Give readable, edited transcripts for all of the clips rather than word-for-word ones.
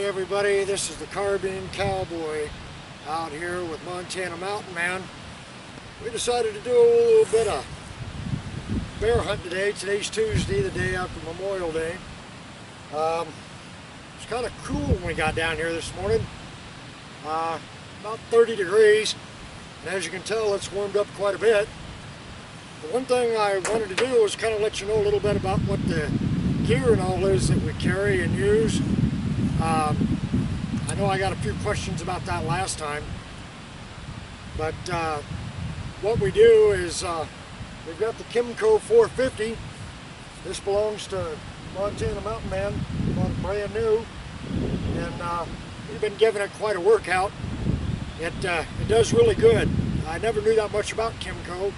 Hey everybody, this is the Carbine Cowboy out here with Montana Mountain Man. We decided to do a little bit of bear hunt today. Today's Tuesday, the day after Memorial Day. It's kind of cool when we got down here this morning. About 30 degrees, and as you can tell, it's warmed up quite a bit. The one thing I wanted to do was kind of let you know a little bit about what the gear and all is that we carry and use. I know I got a few questions about that last time, but what we do is we've got the Kymco 450. This belongs to Montana Mountain Man, bought it brand new, and we've been giving it quite a workout. It does really good. I never knew that much about Kymco,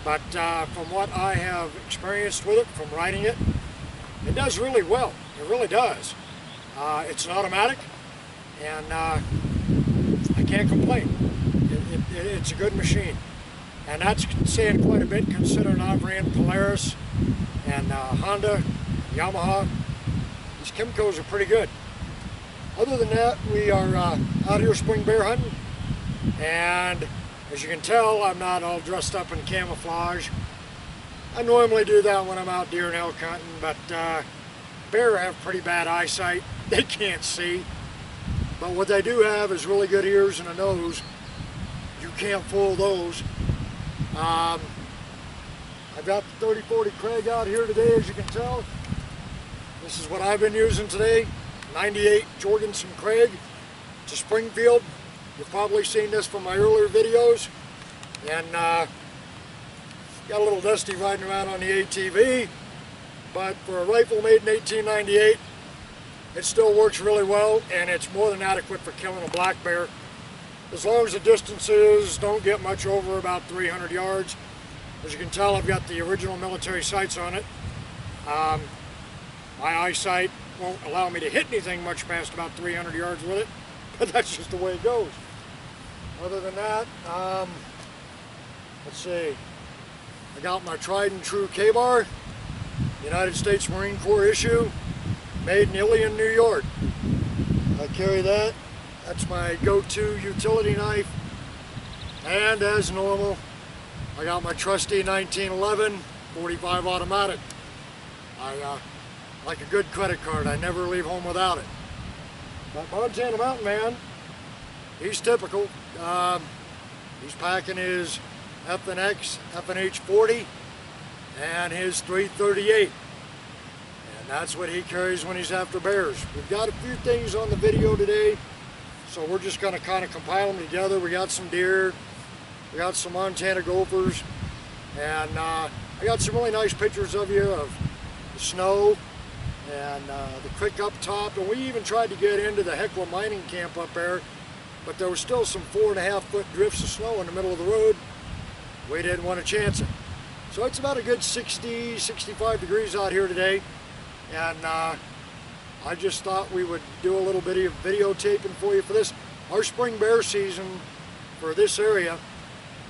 but from what I have experienced with it, from riding it, it does really well. It really does. It's an automatic, and I can't complain. It's a good machine, and that's saying quite a bit considering I've ran Polaris and Honda, Yamaha. These Kymcos are pretty good. Other than that, we are out here spring bear hunting, and as you can tell, I'm not all dressed up in camouflage. I normally do that when I'm out deer and elk hunting, but bear have pretty bad eyesight. They can't see, but what they do have is really good ears and a nose. You can't fool those. I've got the 3040 Craig out here today, as you can tell. This is what I've been using today. 98 Jorgensen Craig. It's a Springfield. You've probably seen this from my earlier videos. And got a little dusty riding around on the ATV, but for a rifle made in 1898, it still works really well, and it's more than adequate for killing a black bear. As long as the distances don't get much over about 300 yards. As you can tell, I've got the original military sights on it. My eyesight won't allow me to hit anything much past about 300 yards with it, but that's just the way it goes. Other than that, let's see. I got my tried and true K-Bar, United States Marine Corps issue, made in Ilion, New York. I carry that. That's my go-to utility knife. And as normal, I got my trusty 1911 45 automatic. I like a good credit card. I never leave home without it. But Montana Mountain Man, he's typical. He's packing his FNX, FNH 40 and his 338. And that's what he carries when he's after bears. We've got a few things on the video today, so we're just going to kind of compile them together. We got some deer, we got some Montana gophers, and I got some really nice pictures of you of the snow and the creek up top. And we even tried to get into the Hecla mining camp up there, but there was still some 4.5 foot drifts of snow in the middle of the road. We didn't want to chance it. So it's about a good 60, 65 degrees out here today. And I just thought we would do a little bit of videotaping for you for this. Our spring bear season for this area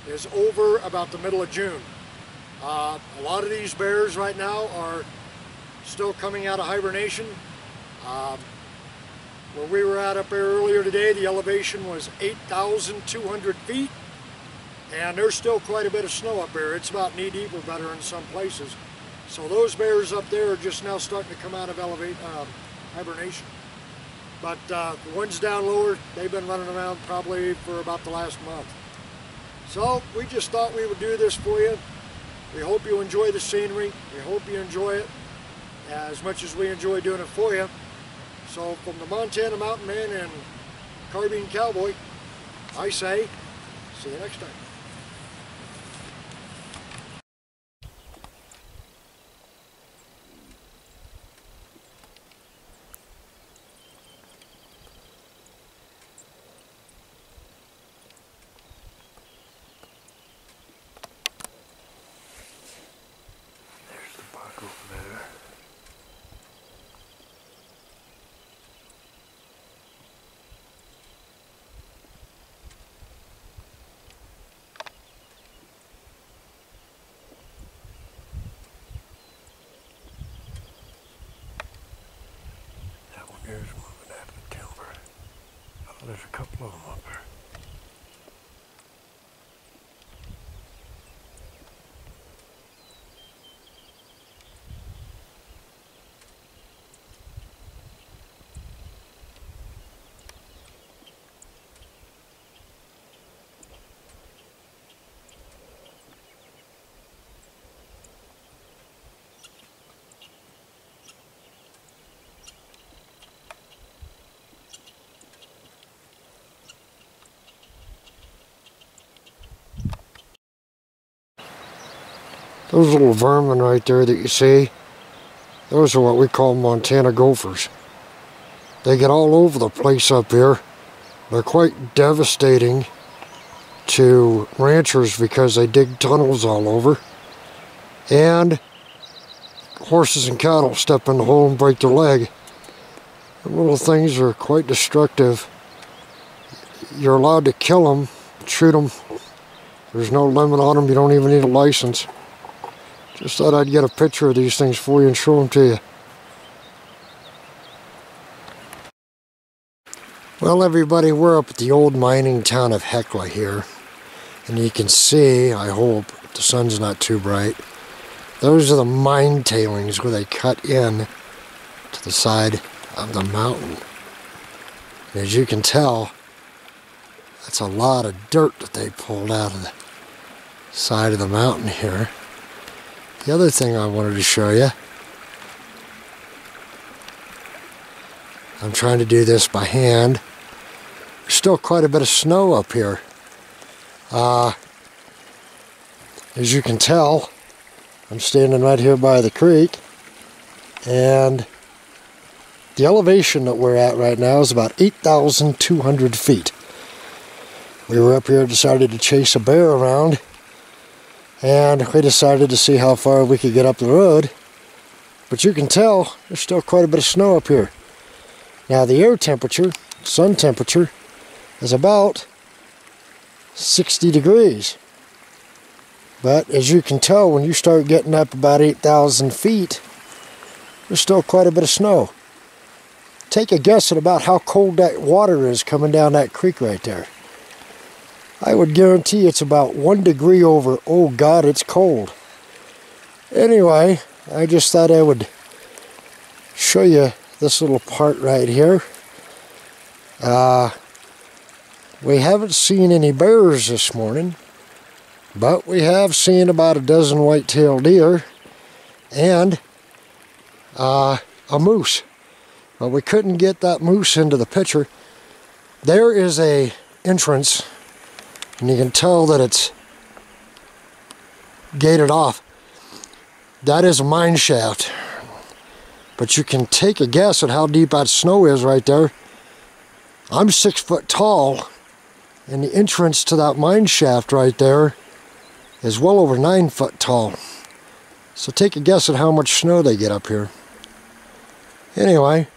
is over about the middle of June. A lot of these bears right now are still coming out of hibernation. Where we were at up there earlier today, the elevation was 8,200 feet. And there's still quite a bit of snow up there. It's about knee deep or better in some places. So those bears up there are just now starting to come out of hibernation. But the ones down lower, they've been running around probably for about the last month. So we just thought we would do this for you. We hope you enjoy the scenery. We hope you enjoy it as much as we enjoy doing it for you. So from the Montana Mountain Man and Carbine Cowboy, I say, see you next time. Over there. That one here is moving after There's a couple of them up there. Those little vermin right there that you see, those are what we call Montana gophers. They get all over the place up here. They're quite devastating to ranchers because they dig tunnels all over. And horses and cattle step in the hole and break their leg. The little things are quite destructive. You're allowed to kill them, shoot them. There's no limit on them. You don't even need a license. Just thought I'd get a picture of these things for you and show them to you. Well, everybody, we're up at the old mining town of Hecla here. And you can see, I hope, the sun's not too bright, those are the mine tailings where they cut in to the side of the mountain. And as you can tell, that's a lot of dirt that they pulled out of the side of the mountain here. The other thing I wanted to show you, I'm trying to do this by hand. There's still quite a bit of snow up here. As you can tell, I'm standing right here by the creek, and the elevation that we're at right now is about 8,200 feet. We were up here, decided to chase a bear around, and we decided to see how far we could get up the road. But you can tell there's still quite a bit of snow up here. Now the air temperature, sun temperature, is about 60 degrees. But as you can tell, when you start getting up about 8,000 feet, there's still quite a bit of snow. Take a guess at about how cold that water is coming down that creek right there. I would guarantee it's about 1 degree over. Oh God, it's cold. Anyway, I just thought I would show you this little part right here. We haven't seen any bears this morning, but we have seen about a dozen white-tailed deer and a moose. But we couldn't get that moose into the picture. There is a entrance, and you can tell that it's gated off. That is a mine shaft. But you can take a guess at how deep that snow is right there. I'm 6 foot tall, and the entrance to that mine shaft right there is well over 9 foot tall. So take a guess at how much snow they get up here. Anyway,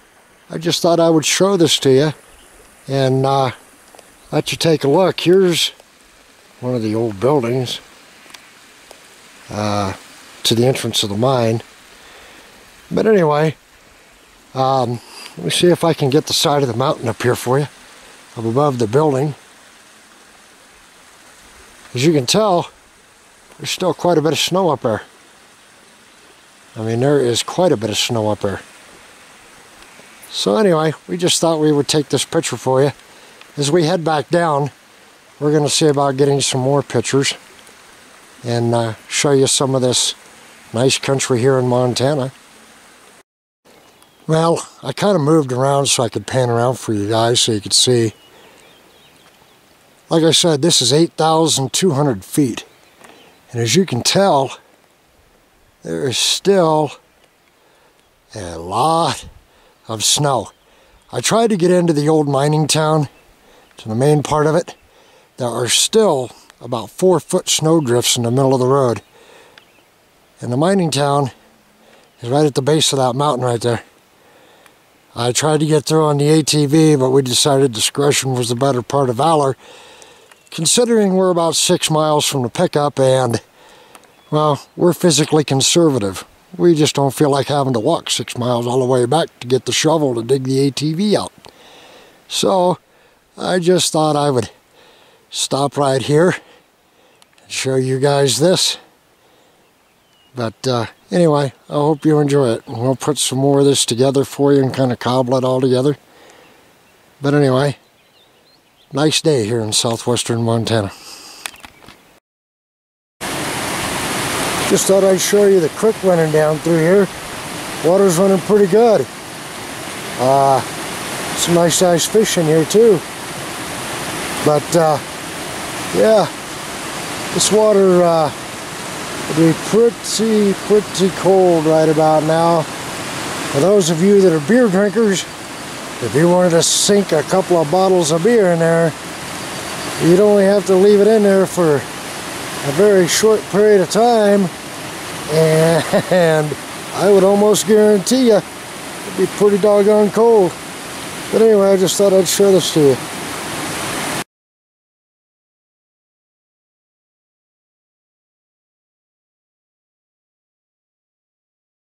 I just thought I would show this to you and let you take a look. Here's one of the old buildings to the entrance of the mine. But anyway, let me see if I can get the side of the mountain up here for you, up above the building. As you can tell, there's still quite a bit of snow up there. I mean, there is quite a bit of snow up there. So anyway, we just thought we would take this picture for you. As we head back down, we're going to see about getting some more pictures and show you some of this nice country here in Montana. Well, I kind of moved around so I could pan around for you guys so you could see. Like I said, this is 8,200 feet. And as you can tell, there is still a lot of snow. I tried to get into the old mining town, to the main part of it. There are still about 4 foot snow drifts in the middle of the road. And the mining town is right at the base of that mountain right there. I tried to get through on the ATV, but we decided discretion was the better part of valor, considering we're about 6 miles from the pickup and, well, we're physically conservative. We just don't feel like having to walk 6 miles all the way back to get the shovel to dig the ATV out. So, I just thought I would stop right here and show you guys this. But anyway, I hope you enjoy it. We'll put some more of this together for you and kind of cobble it all together. But anyway, nice day here in southwestern Montana. Just thought I'd show you the creek running down through here. Water's running pretty good. Some nice sized fish in here too. But yeah, this water will be pretty cold right about now. For those of you that are beer drinkers, if you wanted to sink a couple of bottles of beer in there, you'd only have to leave it in there for a very short period of time, and I would almost guarantee you it'd be pretty doggone cold. But anyway, I just thought I'd show this to you.